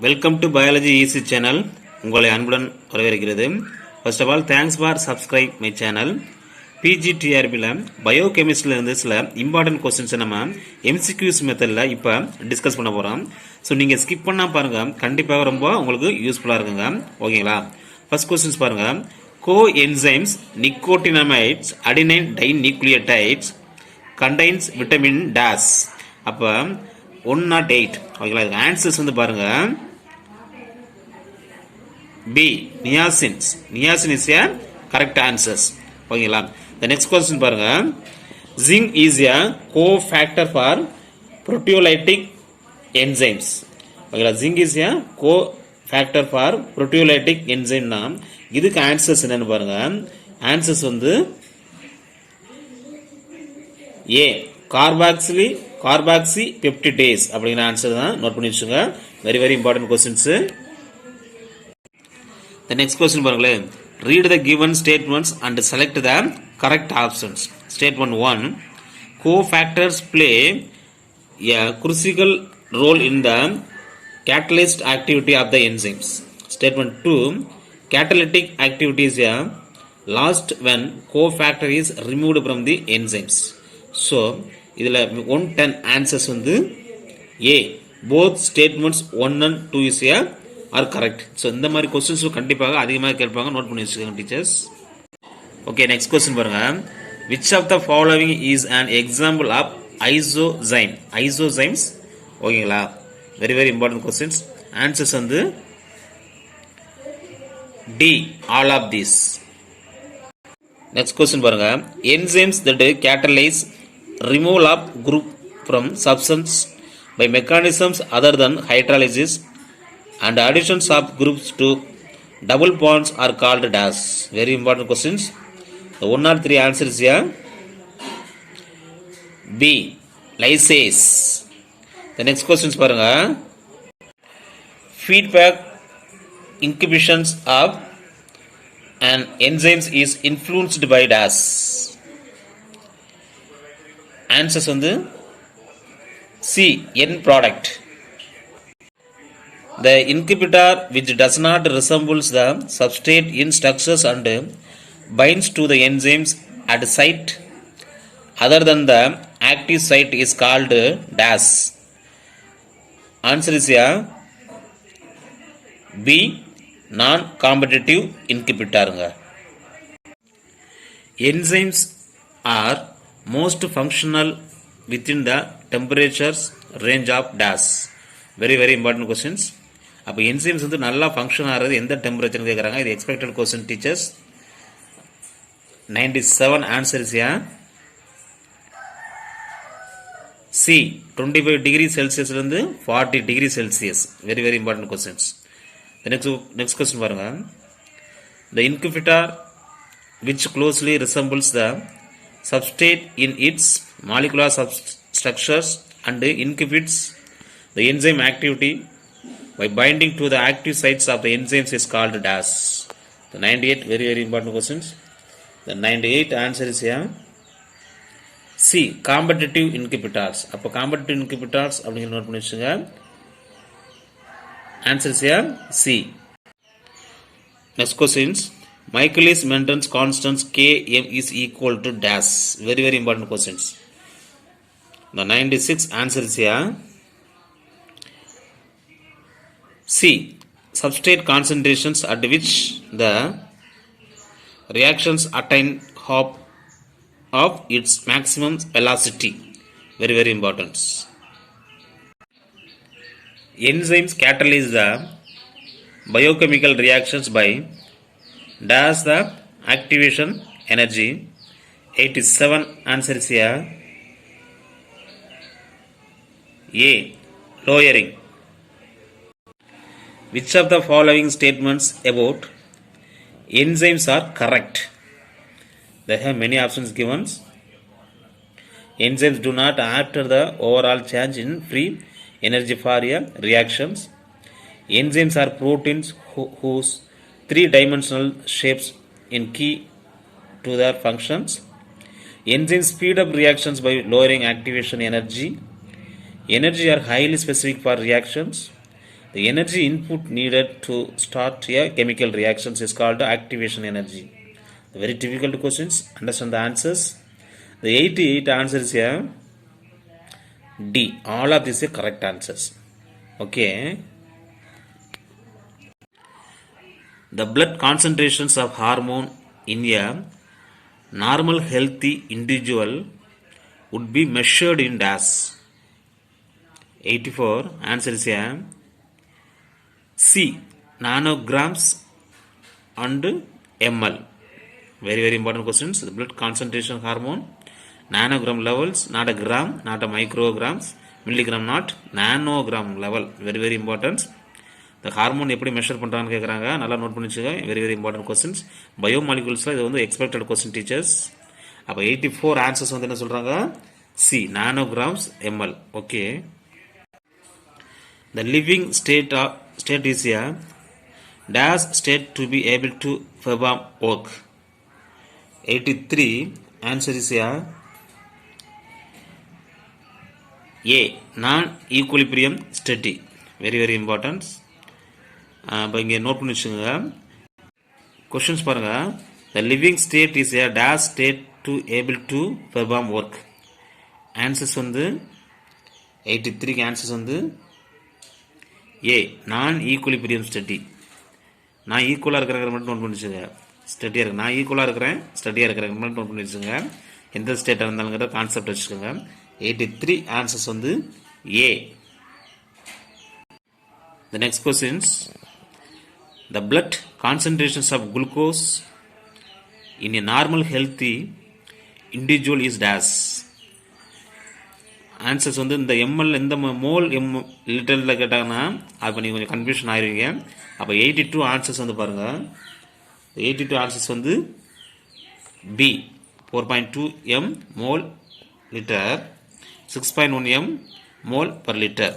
Welcome to Biology Easy channel. உங்களை அன்புடன் வரவேற்கிறது. First of all, thanks for subscribe my channel. PGTRBல பயோகெமிஸ்ட்ரியில இருந்து சில இம்பார்ட்டன்ட் क्वेश्चंस நம்ம MCQs மெத்தட்ல இப்ப டிஸ்கஸ் பண்ண போறோம். சோ நீங்க ஸ்கிப் பண்ணாம பாருங்க. கண்டிப்பாக ரொம்ப உங்களுக்கு யூஸ்ஃபுல்லா இருக்குங்க. ஓகேங்களா? ஃபர்ஸ்ட் क्वेश्चंस பாருங்க. Coenzymes nicotinamides adenine dinucleotides contains vitamin DAS. அப்ப 108. ஓகேங்களா? இதுக்கு ஆன்சர்ஸ் வந்து பாருங்க. B. Niacins. Niacin is a correct answers. ஓகேங்களா? The next question பாருங்க. Zinc is a cofactor for proteolytic enzymes. ஓகேங்களா? Zinc is a cofactor for proteolytic enzyme னா இதுக்கு ஆன்சர்ஸ் என்னன்னு பாருங்க. ஆன்சர்ஸ் வந்து A. கார்பாக்சி பெப்டிடேஸ் அப்படிங்கிற ஆன்சர் தான் நோட் பண்ணி வச்சுங்க. Very very important questions. The next question பாருங்களேன். Read the given statements and select the correct options. Statement 1. Cofactors play a crucial role in the catalyst activity of the enzymes. Statement 2. Catalytic activity is lost when cofactor is removed from the enzymes. So இதில் 110 answers வந்து A. Both statements 1 and 2 is are correct. So இந்த மாதிரி questions கண்டிப்பாக அதிகமாக கேட்பாங்க. Note பண்ணி வச்சுக்கோங்க teachers. Okay, next question பாருங்க. Which of the following is an example of isozyme? Isozymes. ஓகேங்களா? Very very important questions. Answers வந்து D. All of these. Next question பாருங்க. Enzymes that catalyze removal of group from substance by mechanisms other than hydrolysis and additions of groups to double bonds are called as. Very important questions. The 1 or 3 answers here. B. Lysase. The next questions paranga. Feedback inhibitions of an enzymes is influenced by DAS. Answers on the C. End product. The inhibitor which does not resembles the substrate in structures and binds to the enzymes at site other than the active site is called DAS. Answer is B. Non-competitive inhibitor. Enzymes are most functional within the temperatures range of DAS. Very very important questions. அப்போ enzymes வந்து நல்லா function ஆகிறது எந்த டெம்பரேச்சர்னு கேட்குறாங்க. இது expected question teachers. 97 answer is C. 25 degree செல்சியஸ்லேருந்து 40 degree Celsius. Very very important questions. Next question பாருங்க. The inhibitor which closely resembles the substrate in its molecular structures and inhibits the enzyme activity by binding to the active sites of the enzymes is called DAS. The 98 very very important questions. The 98 answer is C. Competitive inhibitors. அப்போ competitive inhibitors அப்படிங்கிற note பண்ணி வச்சுங்க. Answer is C. Next questions. Michaelis Menten's constants Km is equal to DAS. Very very important questions. The 96 answer is C. Substrate concentrations at which the reactions attain half of its maximum velocity. Very very important. Enzymes catalyze the biochemical reactions by DAS the activation energy. 87 answer is A. Lowering. Which of the following statements about enzymes are correct? They have many options given. Enzymes do not alter the overall change in free energy for reactions. Enzymes are proteins whose three-dimensional shapes in key to their functions. Enzymes speed up reactions by lowering activation energy. Energy are highly specific for reactions. The energy input needed to start a chemical reactions is called activation energy. The very difficult questions. Understand the answers. The 88 answer is here D. All of these are correct answers. Okay. The blood concentrations of hormone in a normal healthy individual would be measured in dash. 84 answer is here C. Nanograms and ml. Very important questions. The blood concentration hormone, nanogram levels, not a gram, not a micrograms, milligram not, nanogram level. Very important. The hormone எப்படி measure பண்ணுறான்னு கேட்குறாங்க, நல்லா note பண்ணி வச்சுக்க. Very important questions. பயோமாலிகுல்ஸில் இது வந்து expected question teachers. அப்போ 84 answers வந்து என்ன சொல்கிறாங்க, C nanograms ML. Okay. The living state is a dash state to be able to perform work. 83 answer is a non-equilibrium state. Very important. இப்போ இங்கே note பண்ணி வச்சுங்க. கொஷின்ஸ் பாருங்கள். The living state is A dash state to able to perform work. Answers வந்து 83க்கு answers வந்து ஏ நான் equilibrium study. நான் ஈக்குவலாக இருக்கிற மட்டும் நோட் பண்ணி வச்சுங்க. ஸ்டடியாக இருக்கு, நான் ஈக்குவலாக இருக்கிறேன், ஸ்டடியாக இருக்கிற மட்டும் நோட் பண்ணி வச்சுங்க. எந்த ஸ்டேட்டாக இருந்தாலுங்கிற கான்செப்ட் வச்சுக்கோங்க. 83 ஆன்சர்ஸ் வந்து ஏ. The next questions. The blood concentrations of glucose in a normal healthy individual is dash. Answers வந்து இந்த எம்எல் இந்த மோல் லிட்டரில் கேட்டாங்கன்னா அப்போ நீங்கள் கொஞ்சம் கன்ஃபியூஷன் ஆயிருவீங்க. அப்போ 82 ஆன்சர்ஸ் வந்து பாருங்கள். 82 ஆன்சர்ஸ் வந்து B 4.2 m mole litre, 6.1 m mole per liter.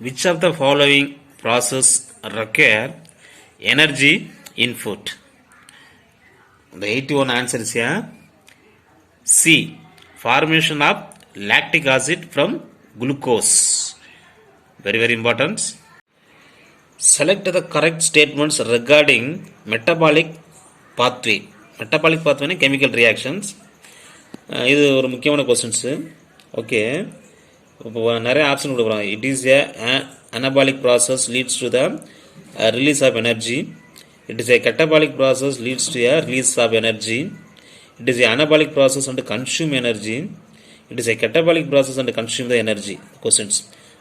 Which of the following process require energy input? The 81 answer is here C. Formation of lactic acid from glucose. Very important. Select the correct statements regarding metabolic pathway. Metabolic pathway chemical reactions. இது ஒரு முக்கியமான questions. Okay, இப்போ நிறைய option கொடுக்குறோம். It is a anabolic process leads to the release of energy. It is a catabolic process leads to a release of energy. It is a anabolic process and consume energy. It is a catabolic process and consume the energy. Questions.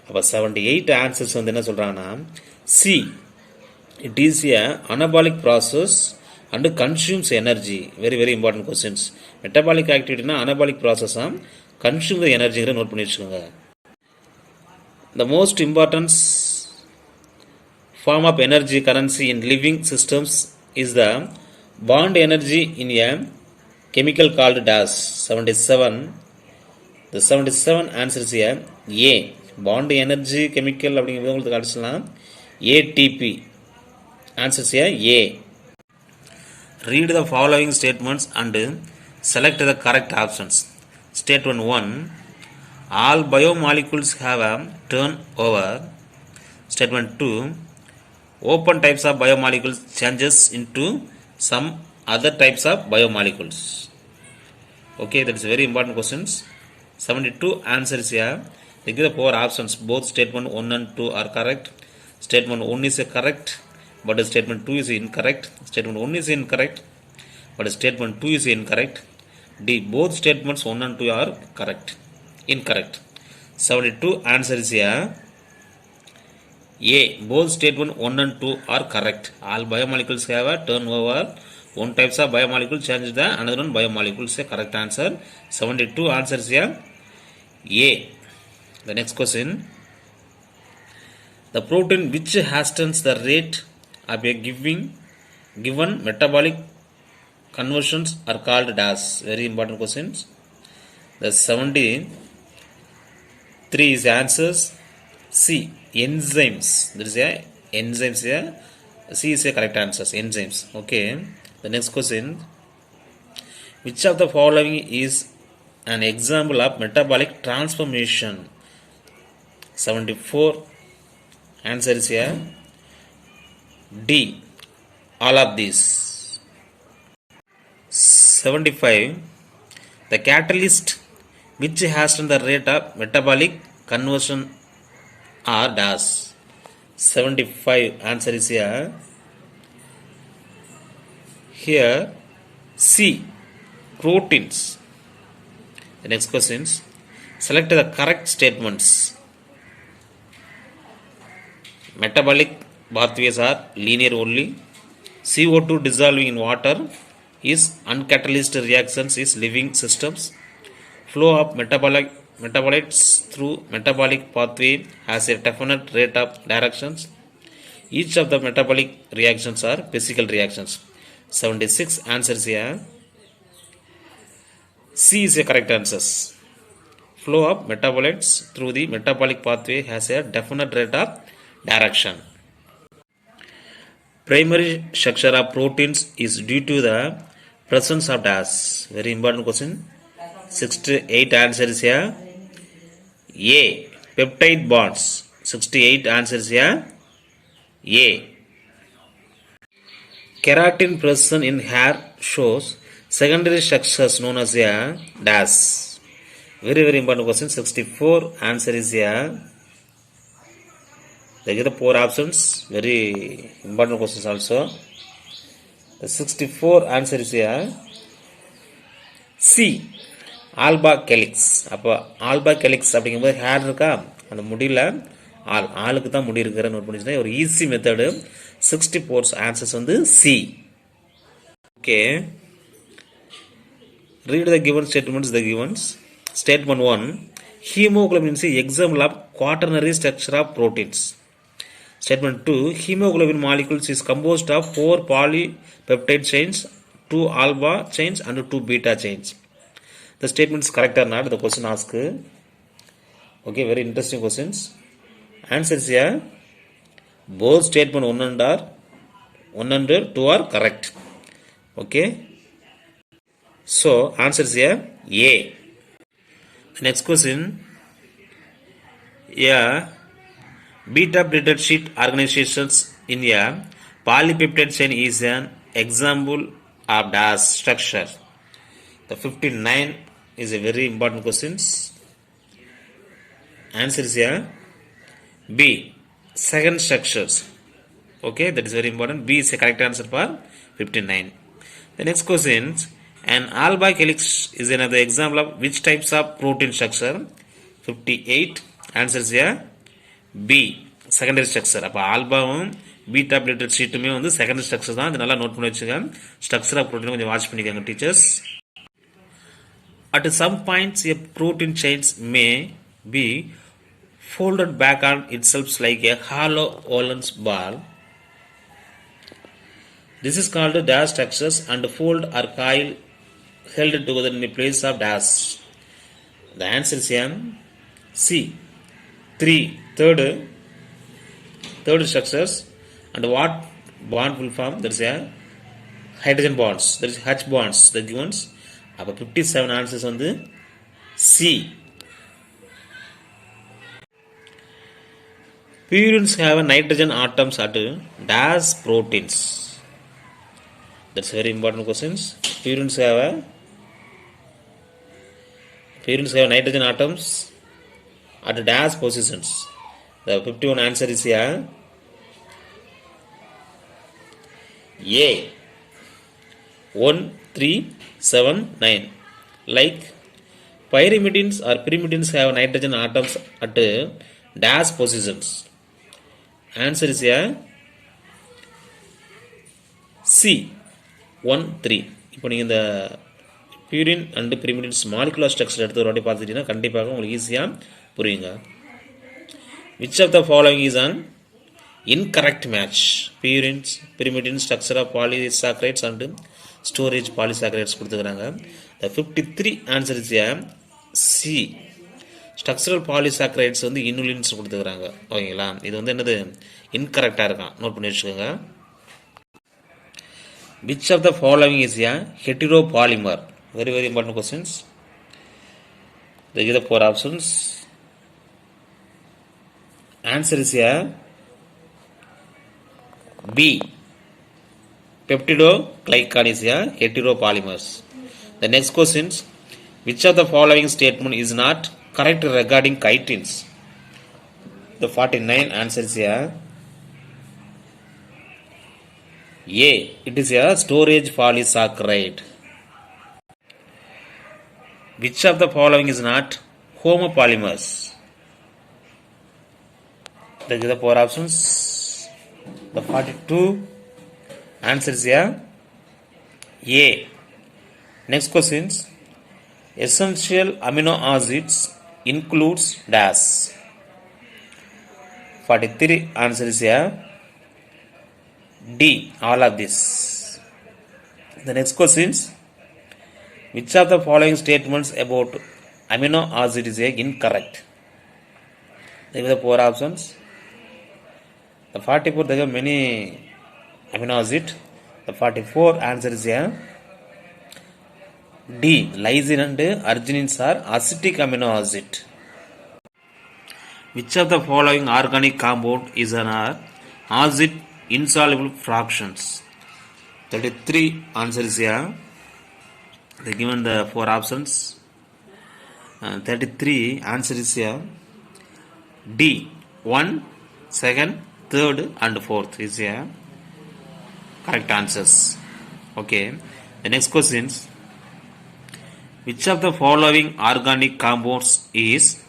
அப்போ 78 answers வந்து என்ன சொல்கிறாங்கன்னா C. It is a anabolic process and consumes energy. Very important questions. Metabolic ஆக்டிவிட்டினா anabolic process consume the energy note பண்ணி வச்சுக்கோங்க. The most important form of energy currency in living systems is the bond energy in a chemical called dash. 77. The 77 answer is here A. Bond energy chemical அப்படிங்கிறது உங்களுக்கு காட்டிச்சலாம் ATP. Answer is here A. Read the following statements and select the correct options. Statement 1. All biomolecules have a turnover. Statement 2. Open types of biomolecules changes into some other types of biomolecules. Okay, that is very important questions. 72 answer is here. They give the 4 options. Both statement 1 and 2 are correct. Statement 1 is correct, but statement 2 is incorrect. Statement 1 is incorrect, but statement 2 is incorrect. D. Both statements 1 and 2 are correct. Incorrect. 72 answer is here A. Both statement 1 and 2 are correct. All biomolecules have a turnover. One types of biomolecule change the another one biomolecule is a correct answer. 72 answer is here A. The next question. The protein which hastens the rate of a given metabolic conversions are called dash. Very important questions. The 73 is answers C. Enzymes. There is a enzymes here. C is a correct answers. Enzymes. Okay. The next question. Which of the following is an example of metabolic transformation? 74 Answer is here D. All of these. 75. The catalyst which has the rate of metabolic conversion are dash. 75. Answer is here. Here C. Proteins. The next questions. Select the correct statements. Metabolic pathways are linear only. CO2 dissolving in water is uncatalyzed reactions is living systems. Flow of metabolites through metabolic pathway has a definite rate of directions. Each of the metabolic reactions are physical reactions. 76 answers here. C is a correct answer. Flow of metabolites through the metabolic pathway has a definite rate of direction. Primary structure of proteins is due to the presence of dash. Very important question. 68 answers here. A. Peptide bonds. 68 answers here. A. Keratin present in hair shows secondary structures known as a dash. Very important question. 64 answer is here. They give the 4 options. Very important questions also. The 64 answer is here. C. Alba calyx. அப்போ alpha calyx அப்படிங்கும்போது hair இருக்கா அந்த முடியல ஆளுக்கு தான் முடி இருக்கிற note பண்ணிச்சுன்னா ஒரு ஈஸி மெத்தடு 64 ஆன்சர்ஸ் வந்து C. Okay, read the given statements. The givens statement 1. Haemoglobin is example of quaternary structure of proteins. Statement 2. Hemoglobin molecules is composed of 4 polypeptide chains, 2 alpha chains and 2 beta chains. The statement is correct or not? The question asked. Okay, very interesting questions. Answers here. Both statement 1 and 2 are correct. Okay. So answers here A. The next question. Yeah. Beta braided sheet organizations in a polypeptide chain is an example of dash structure. The 59 is a very important question. Answer is here B. Second structures. Okay, that is very important. B is a correct answer for 59. The next question. An alba calyx is another example of which types of protein structure? 58. Answer is here B. Secondary structure. அப்போ ஆல்பாவும் beta plated ஷீட்டுமே வந்து secondary structure தான். அது நல்லா note பண்ணி வச்சுக்கோங்க. Structure of protein கொஞ்சம் watch பண்ணிக்கோங்க teachers. At some points a protein chains may be folded back on itself like a hollow valence ball. This is called dash structures and fold or coil held together in a place of dash. The answer is C. 3. Third structures. And what bond will form? There is a hydrogen bonds. There is H bonds. The given. அப்போ 57 answers வந்து C. Purines have a nitrogen atoms at dash proteins. That's very important questions. Purines have nitrogen atoms at dash positions. The 51 answer is here A. 1, 3, 7, 9. Like pyrimidines or pyrimidines have nitrogen atoms at dash positions. Answer is here C. 1, 3. இப்போ நீங்கள் இந்த purine and pyrimidines molecular structure எடுத்து ஒரு வாட்டி பார்த்துட்டீங்கன்னா கண்டிப்பாக உங்களுக்கு ஈஸியாக புரியுங்க. Which of the following is an incorrect match? Purines, pyrimidine, structure of polysaccharides and storage polysaccharides கொடுத்துக்கிறாங்க. The 53 answer is C. Structural polysaccharides வந்து inulins கொடுத்துக்கிறாங்க. ஓகேங்களா, இது வந்து என்னது இன்கரெக்டாக இருக்கான், நோட் பண்ணி வச்சுக்கோங்க. Which of the following is a heteropolymer? Very important questions. They give the 4 options. Answer is here B. Peptidoglycan is a heteropolymers. The next questions. Which of the following statement is not correct regarding chitins? The 49 answer is A. It is a storage polysaccharide. Which of the following is not homopolymers? These are the four options. The 42 answer is A. Next questions. Essential amino acids includes dash. 43 answer is A. D. All of this. The next questions. Which of the following statements about amino acid is incorrect? These are the four options. The 44 there are many amino acid. The 44 answer is A. D. Lysine and arginines are acetic amino acid. Which of the following organic compound is an acid insoluble fractions? 33 answer is A. They given the four options. 33 answer is A. D. 1, 2nd, 3rd and 4th is A. Correct answers. Okay. The next questions. Which of the following organic compounds is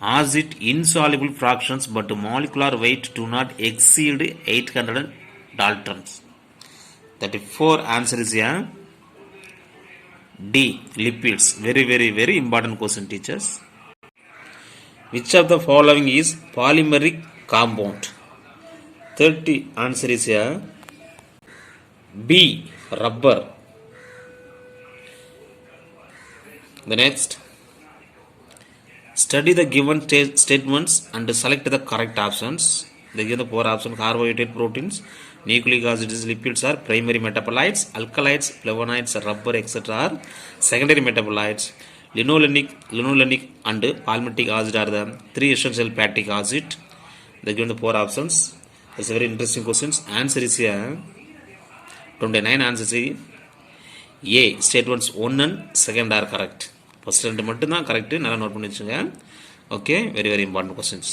acid insoluble fractions but molecular weight do not exceed 800 daltons? 34 answer is A. D. Lipids. Very important question, teachers. Which of the following is polymeric compound? 30 answer is A. B. Rubber. The next. Study the given statements and select the correct options. They give the four options: carbohydrate, proteins, nucleic acids, lipids are primary metabolites, alkalides, flavonoids, rubber, etc. are secondary metabolites. Linolenic and palmitic acid are the three essential fatty acid. They give the four options. That's a very interesting question. Answer is A. 29 answers is A. Statements 1 and 2nd are correct. First ரெண்டு மட்டும் தான் correct. நல்லா note பண்ணி வச்சுங்க. Okay, very important questions.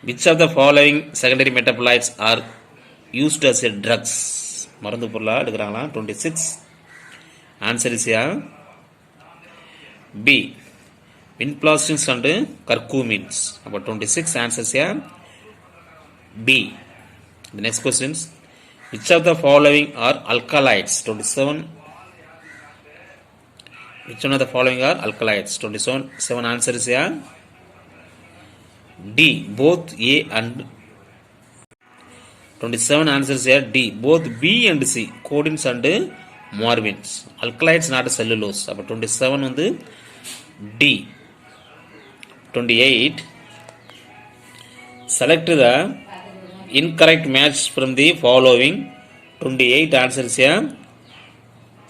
Which of the following secondary metabolites are used as a drugs? மருந்து பொருளா எடுக்கிறாங்களா? 26 answer is A. B. Vinblastins and curcumins. About 26 answer is A. B. The next questions. Which of the following are alkalides? 27. Which one of the following are alkalides? 27 answer is A. D. Both A and 27 answer is A. D. Both B and C. Codins and morphins. Alkalides not cellulose. About 27 on the D. 28. Select the incorrect match from the following. 28 answer is A.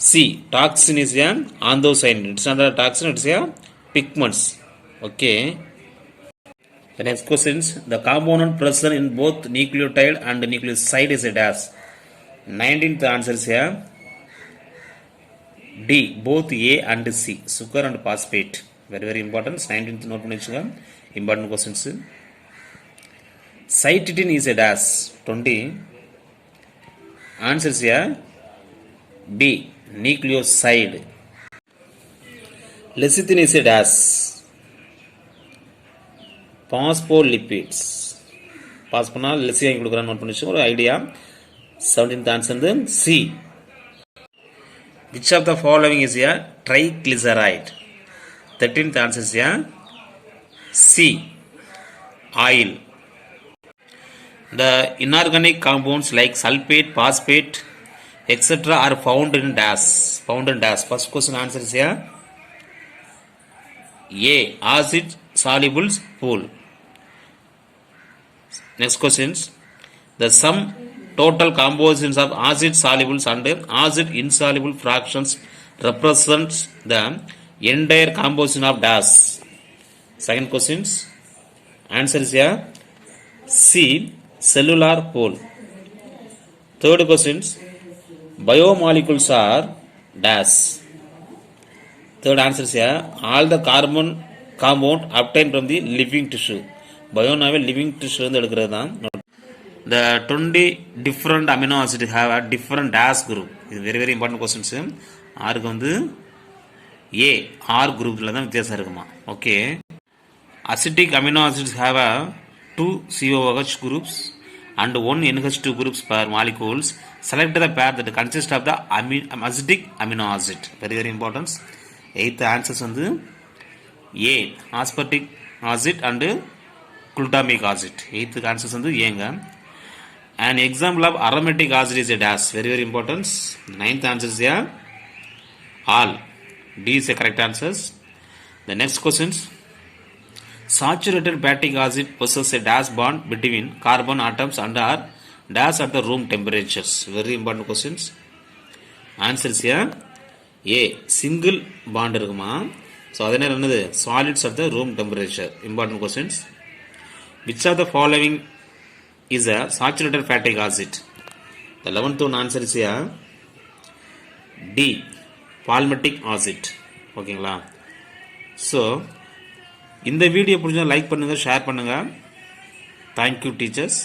C. Toxin is a anthocyanin. It's not a toxin, it's a pigments. Okay. The next questions. The component present in both nucleotide and nucleoside is a dash. 19th answer is A. D. Both A and C. Sugar and phosphate. Very important. 19th note பண்ணிச்சுங்க. Important questions. Cytidine is a dash. 20. Answer is A. B. Nucleoside. Lecithin is a dash. Phospholipids. Pass பண்ணா lecithin கொடுக்குறான்னு note பண்ணிச்சு ஒரு idea. 17th answer வந்து C. Which of the following is a triglyceride? 13th answer is A. C. Oil. The inorganic compounds like sulfate, phosphate, etc. are found in dash. First question answer is A. Acid soluble pool. Next questions. The sum total compositions of acid solubles and acid insoluble fractions represents the entire composition of dash. Second questions. Answer is A. C. Cellular pool. Third questions, biomolecules are dash. Third answer is here, all the carbon compound obtained from the living tissue. பயோனாவே living டிஷ்யூலேருந்து எடுக்கிறது தான். The 20 different amino acids have a different dash group. இது very very important questions. ஆருக்கு வந்து A R குரூப்பில் தான் வித்தியாசம் இருக்குமா. Okay, acidic amino acids have a 2 COOH groups and 1 NH2 groups per molecules. Select the pair that consists of the acidic amino acid. Very very important. Eighth answers வந்து A aspartic acid and glutamic acid. Eighth answers வந்து ஏங்க. An example of aromatic acid is a dash. Very very important. Ninth answer is yeah, all. D is the correct answers. The next questions, saturated fatty acid possesses a dash bond between carbon atoms and are dash at the room temperatures. Very important questions. Answer is here A single bond இருக்குமா. So அதே நேரம் என்னது solids at the room temperature. Important questions. Which of the following is a saturated fatty acid? The 11th one answer is here D palmitic acid. ஓகேங்களா. So இந்த video பிடிச்சா like பண்ணுங்கள், share பண்ணுங்கள். Thank you teachers.